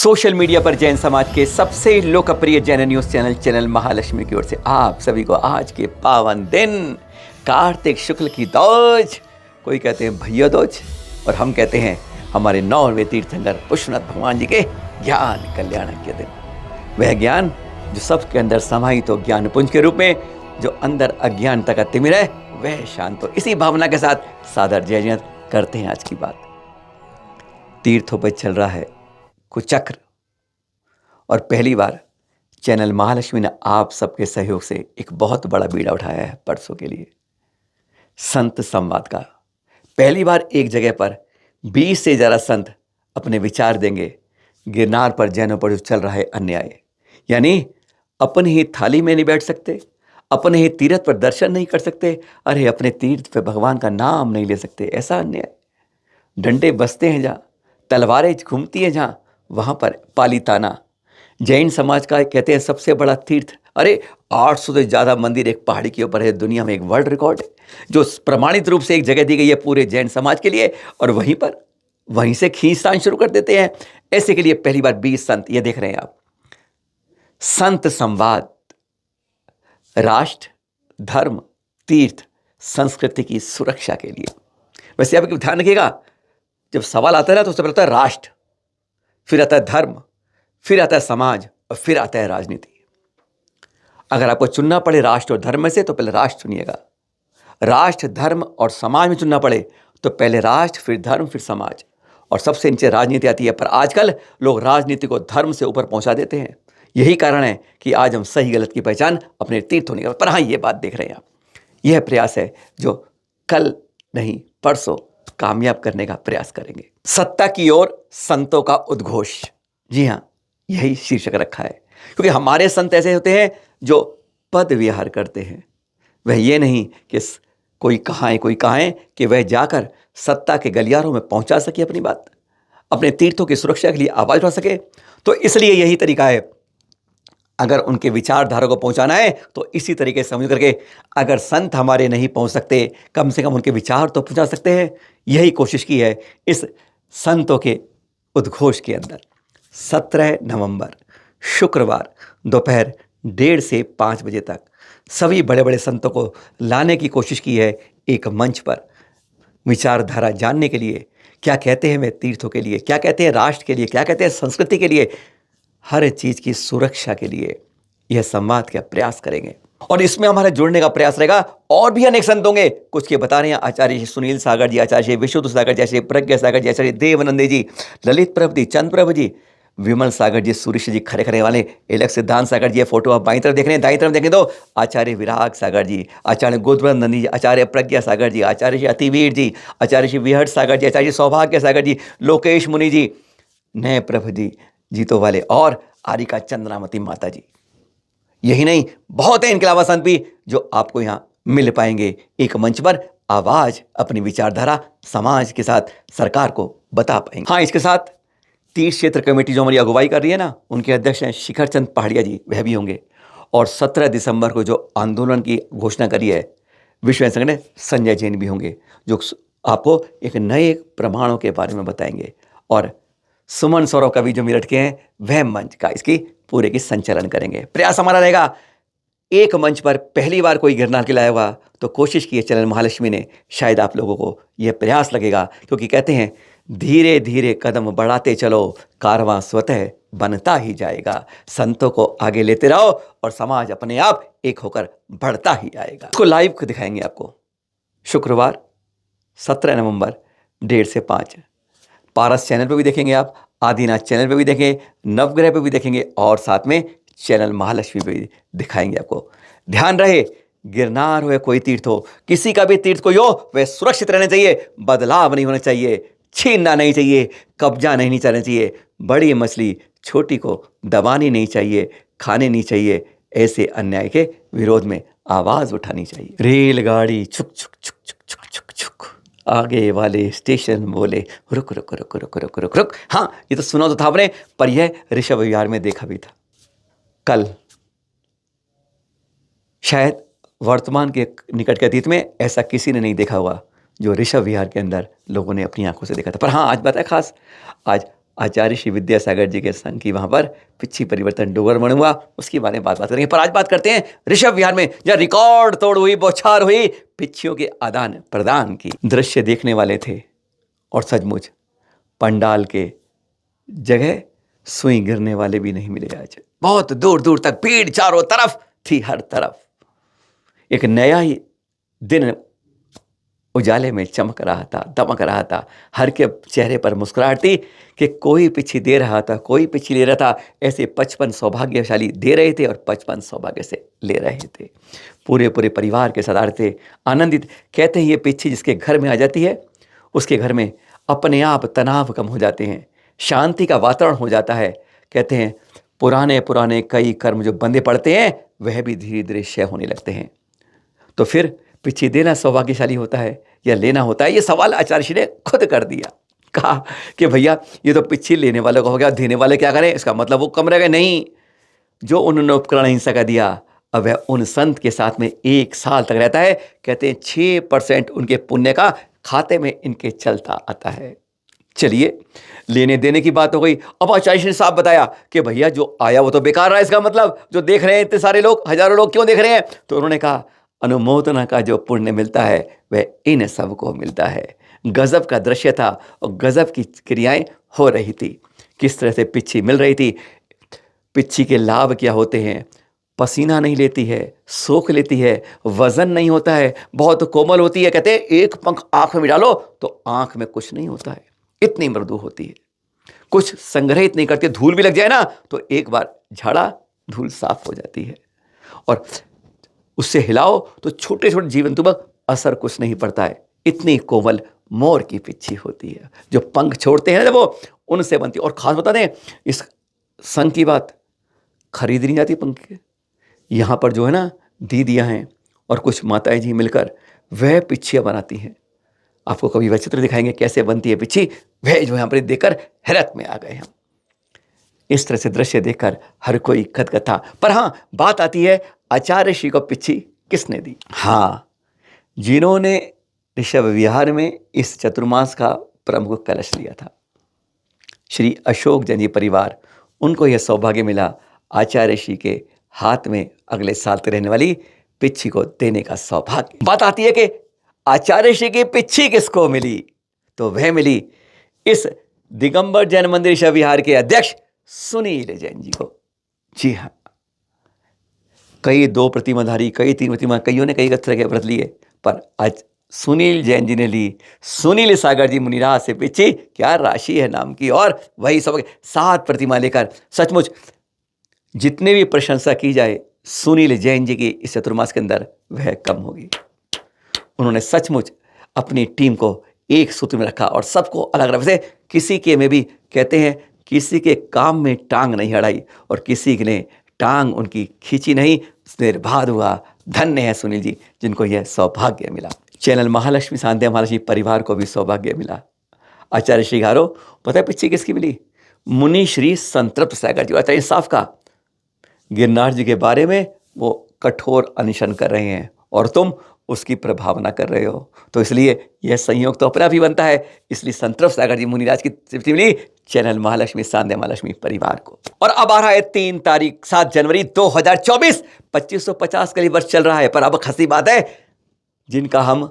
Social media पर जैन समाज के सबसे लोकप्रिय जैन न्यूज चैनल महालक्ष्मी की ओर से आप सभी को आज के पावन दिन कार्तिक शुक्ल की दोज, कोई कहते हैं भैया दोज और हम कहते हैं हमारे नौवें तीर्थंकर पुष्पनाथ भगवान जी के ज्ञान कल्याण के दिन। वह ज्ञान जो सबके अंदर समाहित हो, ज्ञान पुंज के रूप में, जो अंदर अज्ञानता का तिमिर है वह शांत हो। इसी भावना के साथ सादर जय जयंत करते हैं। आज की बात तीर्थों पर चल रहा है कुचक्र और पहली बार चैनल महालक्ष्मी ने आप सबके सहयोग से एक बहुत बड़ा बीड़ा उठाया है परसों के लिए संत संवाद का। पहली बार एक जगह पर 20 से ज़्यादा संत अपने विचार देंगे गिरनार पर जैनों पर जो चल रहा है अन्याय, यानी अपनी ही थाली में नहीं बैठ सकते, अपने ही तीर्थ पर दर्शन नहीं कर सकते, अरे अपने तीर्थ पर भगवान का नाम नहीं ले सकते, ऐसा अन्याय। डंडे बजते हैं जहाँ, तलवारें घूमती हैं जहाँ, वहाँ पर पालीताना जैन समाज का कहते हैं सबसे बड़ा तीर्थ। अरे 800 से ज़्यादा मंदिर एक पहाड़ी के ऊपर है, दुनिया में एक वर्ल्ड रिकॉर्ड है जो प्रमाणित रूप से एक जगह दी गई है पूरे जैन समाज के लिए, और वहीं से खींचतान शुरू कर देते हैं। ऐसे के लिए पहली बार 20 संत, ये देख रहे हैं आप, संत संवाद, राष्ट्र, धर्म, तीर्थ, संस्कृति की सुरक्षा के लिए। वैसे आप ध्यान रखिएगा, जब सवाल आता है ना तो उससे पहले आता है राष्ट्र, फिर आता है धर्म, फिर आता है समाज और फिर आता है राजनीति। अगर आपको चुनना पड़े राष्ट्र और धर्म में से तो पहले राष्ट्र चुनिएगा। राष्ट्र, धर्म और समाज में चुनना पड़े तो पहले राष्ट्र, फिर धर्म, फिर समाज, और सबसे नीचे राजनीति आती है। पर आजकल लोग राजनीति को धर्म से ऊपर पहुंचा देते हैं। यही कारण है कि आज हम सही गलत की पहचान अपने तीर्थों नहीं कर। पर हाँ, ये बात देख रहे हैं आप, यह प्रयास है जो कल नहीं परसों कामयाब करने का प्रयास करेंगे। सत्ता की ओर संतों का उद्घोष, जी हाँ, यही शीर्षक रखा है, क्योंकि हमारे संत ऐसे होते हैं जो पद विहार करते हैं। वह ये नहीं कि कोई कहाँ है कि वह जाकर सत्ता के गलियारों में पहुंचा सके अपनी बात, अपने तीर्थों की सुरक्षा के लिए आवाज उठा सके। तो इसलिए यही तरीका है, अगर उनके विचारधारा को पहुंचाना है तो इसी तरीके से समझ करके, अगर संत हमारे नहीं पहुंच सकते, कम से कम उनके विचार तो पहुंचा सकते हैं। यही कोशिश की है इस संतों के उद्घोष के अंदर। 17 नवंबर शुक्रवार दोपहर 1:30 से 5 बजे तक सभी बड़े बड़े संतों को लाने की कोशिश की है एक मंच पर, विचारधारा जानने के लिए, क्या कहते हैं वे तीर्थों के लिए, क्या कहते हैं राष्ट्र के लिए, क्या कहते हैं संस्कृति के लिए, हर चीज की सुरक्षा के लिए यह संवाद का प्रयास करेंगे। और इसमें हमारा जुड़ने का प्रयास रहेगा। और भी अनेक संत होंगे, कुछ के बता रहे हैं, आचार्य श्री सुनील सागर जी, आचार्य श्री विशुद्ध सागर जी, आचार्य प्रज्ञा सागर जी, आचार्य देवानंद जी, ललित प्रभ जी, चंद प्रभ जी, विमल सागर जी, सूर्य जी, खरे खरे वाले, एलक सिद्धांत सागर जी। फोटो आप बाई तरफ देख रहे हैं, दाई तरफ देखें तो आचार्य विराग सागर जी, आचार्य गोदवंद नंदी जी, आचार्य प्रज्ञा सागर जी, आचार्य श्री अतिवीर जी, आचार्य श्री विहट सागर जी, आचार्य सौभाग्य सागर जी, लोकेश मुनि जी, नए प्रभ जी, जीतो वाले, और आरिका चंद्रामती माता जी। यही नहीं, बहुत है इनके अलावा संत भी जो आपको यहां मिल पाएंगे एक मंच पर, आवाज अपनी विचारधारा समाज के साथ सरकार को बता पाएंगे। हाँ, इसके साथ तीर्थ क्षेत्र कमेटी जो हमारी अगुवाई कर रही है ना, उनके अध्यक्ष हैं शिखर चंद पहाड़िया जी, वह भी होंगे। और 17 दिसंबर को जो आंदोलन की घोषणा करी है विश्व संगठन ने, संजय जैन भी होंगे, जो आपको एक नए प्रमाणों के बारे में बताएंगे। और सुमन सौरव कवि जो मेरठ के हैं, वह मंच का इसकी पूरे की संचालन करेंगे। प्रयास हमारा रहेगा, एक मंच पर पहली बार कोई गिरनार के लाया हुआ तो कोशिश की है चैनल महालक्ष्मी ने, शायद आप लोगों को यह प्रयास लगेगा, क्योंकि कहते हैं धीरे धीरे कदम बढ़ाते चलो, कारवां स्वतः बनता ही जाएगा। संतों को आगे लेते रहो और समाज अपने आप एक होकर बढ़ता ही आएगा। इसको लाइव दिखाएंगे आपको शुक्रवार 17 नवंबर 1:30 से 5। पारस चैनल पे भी देखेंगे आप, आदिनाथ चैनल पे भी देखेंगे, नवग्रह पे भी देखेंगे, और साथ में चैनल महालक्ष्मी पे भी दिखाएंगे आपको। ध्यान रहे, गिरनार हो या कोई तीर्थ हो, किसी का भी तीर्थ कोई हो, वह सुरक्षित रहना चाहिए, बदलाव नहीं होना चाहिए, छीनना नहीं चाहिए, कब्जा नहीं करना चाहिए, बड़ी मछली छोटी को दबानी नहीं चाहिए, खाने नहीं चाहिए। ऐसे अन्याय के विरोध में आवाज उठानी चाहिए। रेलगाड़ी छुक छुक छुक छुक छुक छुक छुक, आगे वाले स्टेशन बोले रुक रुक रुक रुक रुक रुक रुक। हाँ, ये तो सुना तो था आपने, पर यह ऋषभ विहार में देखा भी था। कल शायद वर्तमान के निकट के अतीत में ऐसा किसी ने नहीं देखा हुआ जो ऋषभ विहार के अंदर लोगों ने अपनी आंखों से देखा था। पर हाँ, आज बात है खास, आज आचार्य श्री विद्यासागर जी के संग की वहां पर पिच्छी परिवर्तन डोगरमण हुआ, उसके बारे में बात करेंगे। पर आज बात करते हैं ऋषभ विहार में जहाँ रिकॉर्ड तोड़ हुई, बौछार हुई पिच्छियों के आदान प्रदान की। दृश्य देखने वाले थे और सचमुच पंडाल के जगह सुई गिरने वाले भी नहीं मिले आज। बहुत दूर दूर तक भीड़ चारों तरफ थी, हर तरफ एक नया ही दिन उजाले में चमक रहा था, दमक रहा था। हर के चेहरे पर मुस्कुराहट थी कि कोई पिच्छी दे रहा था, कोई पिच्छी ले रहा था। ऐसे 55 सौभाग्यशाली दे रहे थे और 55 सौभाग्य से ले रहे थे। पूरे पूरे परिवार के सदार थे, आनंदित। कहते हैं ये पिच्छी जिसके घर में आ जाती है उसके घर में अपने आप तनाव कम हो जाते हैं, शांति का वातावरण हो जाता है। कहते हैं पुराने पुराने कई कर्म जो बंधे पड़ते हैं वह भी धीरे धीरे क्षय होने लगते हैं। तो फिर पिच्छी देना सौभाग्यशाली होता है या लेना होता है? ये सवाल आचार्य श्री ने खुद कर दिया। कहा कि भैया ये तो पिच्छी लेने वाले को हो गया, देने वाले क्या करें? इसका मतलब वो कम रह गए? नहीं, जो उन्होंने उपकरण हिंसा का दिया अब वह उन संत के साथ में 1 साल तक रहता है। कहते हैं 6% उनके पुण्य का खाते में इनके चलता आता है। चलिए, लेने देने की बात हो गई। अब आचार्य श्री ने साहब बताया कि भैया जो आया वो तो बेकार रहा, इसका मतलब जो देख रहे हैं इतने सारे लोग, हजारों लोग क्यों देख रहे हैं? तो उन्होंने कहा अनुमोदना का जो पुण्य मिलता है वह इन सबको मिलता है। गजब का दृश्य था और गजब की क्रियाएं हो रही थी। किस तरह से पिच्छी मिल रही थी। पिच्छी के लाभ क्या होते हैं? पसीना नहीं लेती है, सोख लेती है, वजन नहीं होता है, बहुत कोमल होती है। कहते हैं एक पंख आंख में डालो तो आंख में कुछ नहीं होता है, इतनी मृदु होती है। कुछ संग्रहित नहीं करती, धूल भी लग जाए ना तो एक बार झाड़ा धूल साफ हो जाती है। और उससे हिलाओ तो छोटे छोटे जीव जंतु पर असर कुछ नहीं पड़ता है। इतनी कोमल मोर की पिच्छी होती है। जो पंख छोड़ते हैं जब वो उनसे बनती है। और खास बता दें इस संघ की बात, खरीद नहीं जाती पंख के। यहाँ पर जो है ना दीदियाँ हैं और कुछ माताएं जी मिलकर वह पिच्छियाँ बनाती हैं। आपको कभी वह चित्र दिखाएंगे कैसे बनती है पिच्छी, वह जो यहाँ पर देखकर हैरत में आ गए हम। इस तरह से दृश्य देखकर हर कोई गदगद था। पर हाँ, बात आती है आचार्य श्री को पिच्छी किसने दी? हाँ, जिन्होंने ऋषभ विहार में इस चतुर्मास का प्रमुख कलश लिया था, श्री अशोक जैन जी परिवार, उनको यह सौभाग्य मिला आचार्य श्री के हाथ में अगले साल तक रहने वाली पिच्छी को देने का सौभाग्य। बात आती है कि आचार्य श्री की पिच्छी किसको मिली? तो वह मिली इस दिगंबर जैन मंदिर ऋषभ विहार के अध्यक्ष सुनील जैन जी को। जी हाँ, कई 2 प्रतिमाधारी, कई 3 प्रतिमा, कईयों ने कई तरह के व्रत लिए, पर आज सुनील जैन जी ने ली। सुनील सागर जी मुनिराज से पिच्छी, क्या राशि है नाम की, और वही सब 7 प्रतिमा लेकर। सचमुच जितने भी प्रशंसा की जाए सुनील जैन जी की इस चतुर्मास के अंदर वह कम होगी। उन्होंने सचमुच अपनी टीम को एक सूत्र में रखा और सबको अलग अलग से, किसी के में भी कहते हैं किसी के काम में टांग नहीं अड़ाई और किसी ने टांग उनकी खींची नहीं। निर्बाध हुआ। धन्य है सुनील जी जिनको यह सौभाग्य मिला। चैनल महालक्ष्मी सांध्या महालक्ष्मी परिवार को भी सौभाग्य मिला। आचार्य श्री गारो, पता है पिच्छी किसकी मिली? मुनि श्री संतृप्त सागर जी। आचार्य साहब का गिरनार जी के बारे में वो कठोर अनशन कर रहे हैं और तुम उसकी प्रभावना कर रहे हो, तो इसलिए यह संयोग तो अपना भी बनता है। इसलिए संतृप्त सागर जी मुनिराज की तृप्ति मिली चैनल महालक्ष्मी सांध्या महालक्ष्मी परिवार को। और अब आ रहा है 3 तारीख 7 जनवरी 2024, 2550 का वर्ष चल रहा है। पर अब खसी बात है, जिनका हम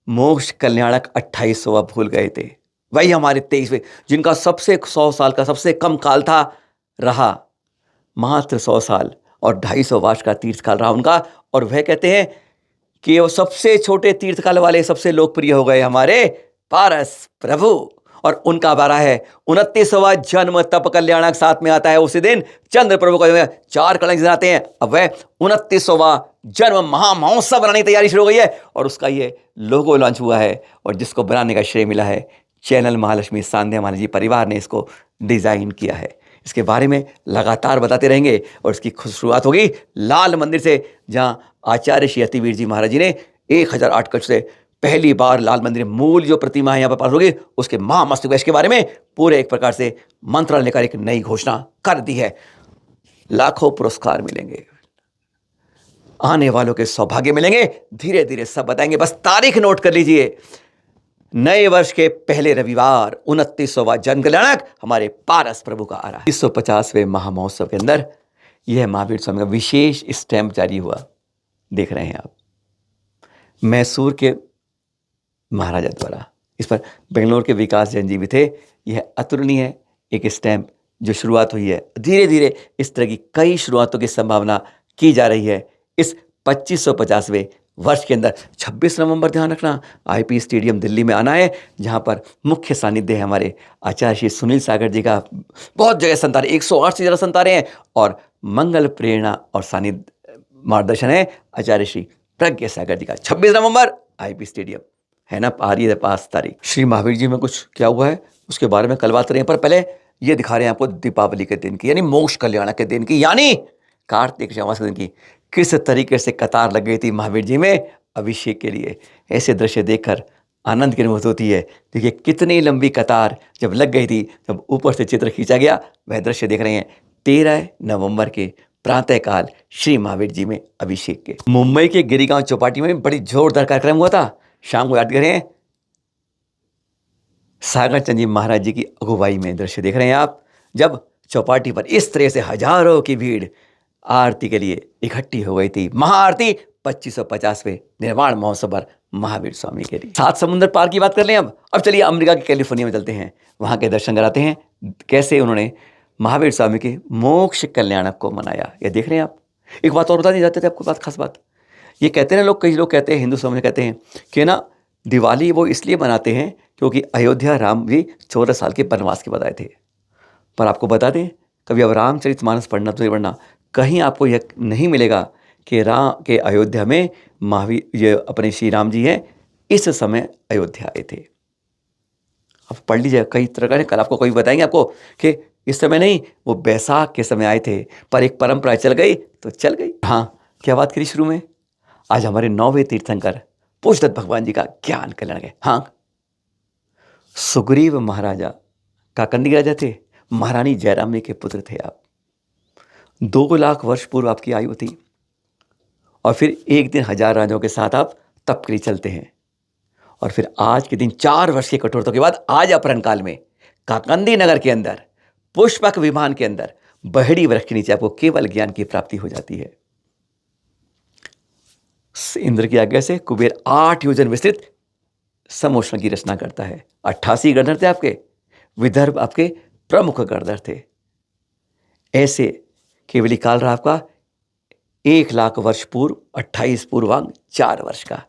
मोक्ष कल्याणक 28वां भूल गए थे, वही हमारे 23वें, जिनका सबसे 100 साल का सबसे कम काल था, रहा मात्र 100 साल और 250 वर्ष का तीर्थकाल रहा उनका। और वह कहते हैं कि वो सबसे छोटे तीर्थकाल वाले सबसे लोकप्रिय हो गए हमारे पारस प्रभु। और उनका बारा है 29वां जन्म तप कल्याणक। साथ में आता है उसी दिन चंद्र प्रभु का 4 कलंक आते हैं। अब वह 29वां जन्म महामहोत्सव बनाने की तैयारी शुरू हो गई है और उसका ये लोगो लॉन्च हुआ है और जिसको बनाने का श्रेय मिला है चैनल महालक्ष्मी सांध्या महालक्ष्मी परिवार ने इसको डिजाइन किया है। इसके बारे में लगातार बताते रहेंगे और इसकी शुरुआत होगी लाल मंदिर से, जहां आचार्य श्री अतिवीर जी महाराज जी ने 1008 कलश से पहली बार लाल मंदिर मूल जो प्रतिमा है यहाँ पर पास होगी, उसके महामस्तक वेश के बारे में पूरे एक प्रकार से मंत्रालय लेकर एक नई घोषणा कर दी है। लाखों पुरस्कार मिलेंगे, आने वालों के सौभाग्य मिलेंगे, धीरे धीरे सब बताएंगे। बस तारीख नोट कर लीजिए, नए वर्ष के पहले रविवार 29वां जन कल्याणक हमारे पारस प्रभु का आ रहा है। 150वें महामहोत्सव के अंदर यह महावीर स्वामी का विशेष स्टैंप जारी हुआ, देख रहे हैं आप, मैसूर के महाराजा द्वारा। इस पर बेंगलोर के विकास जैन जी भी थे। यह अतुलनीय एक स्टैंप जो शुरुआत हुई है, धीरे धीरे इस तरह की कई शुरुआतों की संभावना की जा रही है इस 2550वें वर्ष के अंदर। 26 नवंबर ध्यान रखना, आईपी स्टेडियम दिल्ली में आना है, जहां पर मुख्य सानिध्य है हमारे आचार्य श्री सुनील सागर जी का। बहुत जगह संत आ रहे, 108 से ज़्यादा संत आ रहे हैं, और मंगल प्रेरणा और सानिध्य मार्गदर्शन है आचार्य श्री प्रज्ञा सागर जी का। 26 नवंबर आईपी स्टेडियम है ना, आ रही है पास तारीख। श्री महावीर जी में कुछ क्या हुआ है उसके बारे में कल बात करें, पर पहले ये दिखा रहे हैं आपको दीपावली के दिन की, यानी मोक्ष कल्याण के दिन की, यानी कार्तिक अमावस्या के दिन की किस तरीके से कतार लग गई थी महावीर जी में अभिषेक के लिए। ऐसे दृश्य देखकर आनंद की अनुभूति होती है। देखिए कितनी लंबी कतार जब लग गई थी, जब ऊपर से चित्र खींचा गया, वह दृश्य देख रहे हैं 13 नवंबर के प्रातःकाल श्री महावीर जी में अभिषेक के। मुंबई के गिरिगांव चौपाटी में बड़ी जोरदार कार्यक्रम हुआ था। शाम को याद करें सागर चंद जी महाराज जी की अगुवाई में दृश्य देख रहे हैं आप, जब चौपाटी पर इस तरह से हजारों की भीड़ आरती के लिए इकट्ठी हो गई थी। महाआरती 2550वें निर्वाण महोत्सव पर महावीर स्वामी के लिए। 7 समुद्र पार की बात कर लें अब चलिए अमेरिका के कैलिफोर्निया में चलते हैं, वहां के दर्शन कराते हैं कैसे उन्होंने महावीर स्वामी के मोक्ष कल्याणक को मनाया। ये देख रहे हैं आप। एक बात और बता दी जाते थे आपको, बात खास बात ये कहते हैं ना लोग, कई लोग कहते हैं, हिंदू समाज कहते हैं कि ना दिवाली वो इसलिए मनाते हैं क्योंकि अयोध्या राम जी 14 साल के वनवास के बाद आए थे। पर आपको बता दें, कभी अब रामचरितमानस पढ़ना तो नहीं पढ़ना, कहीं आपको यह नहीं मिलेगा कि राम के अयोध्या में महावीर ये अपने श्री राम जी हैं इस समय अयोध्या आए थे। अब पढ़ लीजिए, कई तरह का, कल आपको कोई बताएंगे आपको कि इस समय नहीं, वो बैसाख के समय आए थे, पर एक परंपरा चल गई तो चल गई। हाँ, क्या बात करी शुरू में, आज हमारे 9वें तीर्थंकर पूज्यदत्त भगवान जी का ज्ञान कल्याण है। हाँ, सुग्रीव महाराजा काकंदी राजा थे, महारानी जयरामनी के पुत्र थे आप। 2 लाख वर्ष पूर्व आपकी आयु थी, और फिर एक दिन 1000 राजाओं के साथ आप तप के लिए चलते हैं, और फिर आज के दिन 4 वर्ष की कठोरता के बाद आज अपहरण काल में काकंदी नगर के अंदर पुष्पक विमान के अंदर बहड़ी वृक्ष के नीचे आपको केवल ज्ञान की प्राप्ति हो जाती है। इंद्र की आज्ञा से कुबेर 8 योजन विस्तृत समोषण की रचना करता है। 88 गणधर थे आपके, विदर्भ आपके प्रमुख गणधर थे। ऐसे केवली काल रहा आपका 1 लाख वर्ष पूर्व, 28 पूर्वांग 4 वर्ष का।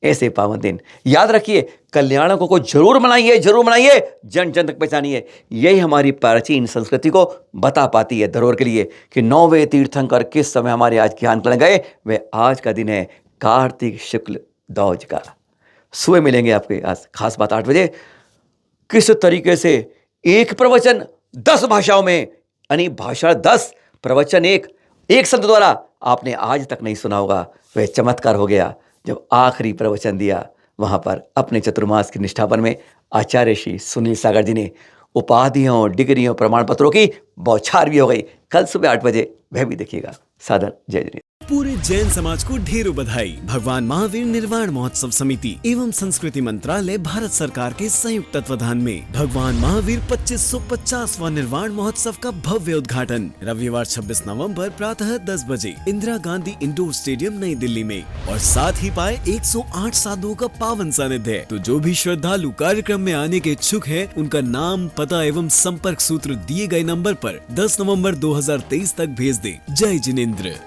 ऐसे पावन दिन याद रखिए, कल्याणकों को जरूर मनाइए, जरूर मनाइए, जन जन तक पहचानिए। यही हमारी प्राचीन संस्कृति को बता पाती है धरोहर के लिए कि 9वें तीर्थंकर किस समय हमारे आज ज्ञान कर गए। वे आज का दिन है कार्तिक शुक्ल दौज का। सुबह मिलेंगे आपके आज खास बात 8 बजे। किस तरीके से एक प्रवचन 10 भाषाओं में, यानी भाषा 10 प्रवचन एक संत द्वारा आपने आज तक नहीं सुना होगा। वह चमत्कार हो गया जब आखिरी प्रवचन दिया वहां पर अपने चतुर्मास के निष्ठापन में आचार्य श्री सुनील सागर जी ने। उपाधियों, डिग्रियों, प्रमाण पत्रों की बौछार भी हो गई। कल सुबह 8 बजे वह भी देखिएगा। सादर जय जय। पूरे जैन समाज को ढेरों बधाई। भगवान महावीर निर्वाण महोत्सव समिति एवं संस्कृति मंत्रालय भारत सरकार के संयुक्त तत्वाधान में भगवान महावीर 2550वां निर्वाण महोत्सव का भव्य उद्घाटन रविवार 26 नवंबर प्रातः 10 बजे इंदिरा गांधी इंडोर स्टेडियम नई दिल्ली में, और साथ ही पाए 108 साधुओं का पावन सानिध्य। तो जो भी श्रद्धालु कार्यक्रम में आने के इच्छुक है, उनका नाम, पता एवं संपर्क सूत्र दिए गए नंबर पर 10 नवंबर 2023 तक भेज दे। जय जिनेंद्र।